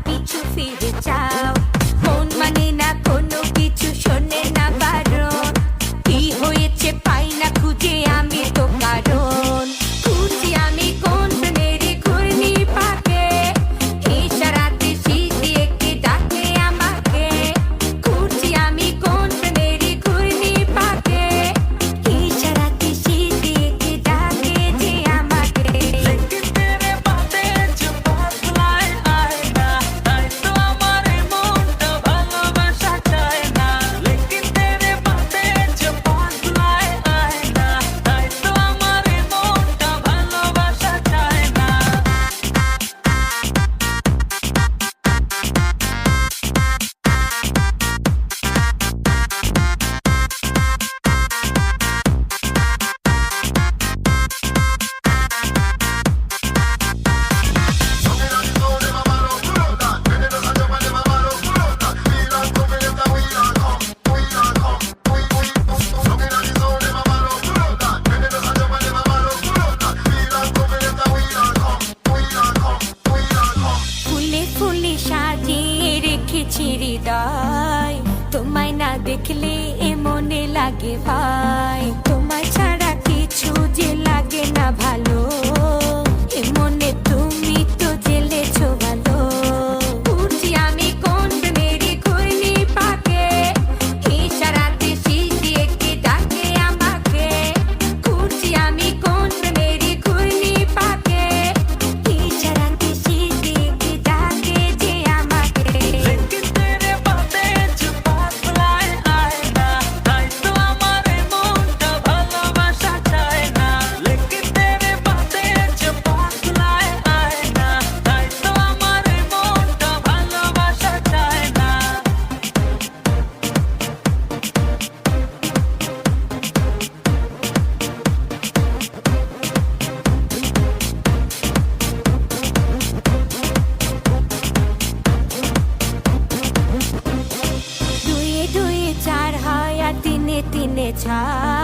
পিছু ফিরে চাও। মন মানে না কোনো কিছু, শোনে না বারণ। কি হয়েছে পাই না খুঁজে আমি তো কারণ। খুঁজি আমি কোন প্রেমের ঘূর্ণি পাকে, ইশারাতে শীষ দিয়ে কে ডাকে আমাকে। খুঁজি আমি কোন প্রেমের ঘূর্ণি পাকে, ইশারাতে শীষ দিয়ে কে ডাকে যে আমাকে। लेकिन तेरे बातें जो बदलाए आए ना, তাই তো আমার মনটা ভালোবাসা চায় না। लेकिन तेरे बातें जो बदलाए आए ना, তাই তো আমার মনটা ভালোবাসা চায় না। ফুলে ফুলে সাজিয়ে রেখেছি হৃদয়, তোমায় না দেখলে এ মনে লাগে ভাই। তোমায় ছাড়া কিছু যে লাগে না ভালো, এ মনে তুমি তো জেলেছো ভালো। খুঁজি আমি কোন প্রেমের ঘূর্ণি পাকে, ইশারাতে শীষ দিয়ে কে ডাকে আমাকে। খুঁজি আমি কোন প্রেমের ঘূর্ণি পাকে, ইশারাতে শীষ দিয়ে কে ডাকে যে আমাকে। लेकिन तेरे बातें जो बदलाए आए ना, তাই তো আমার মনটা ভালোবাসা চায় না। लेकिन तेरे बातें जो बदलाए आए ना, তাই তো আমার মনটা ভালোবাসা চায় না। দুয়ে দুয়ে চার হয় আর তিনে তিনে চার।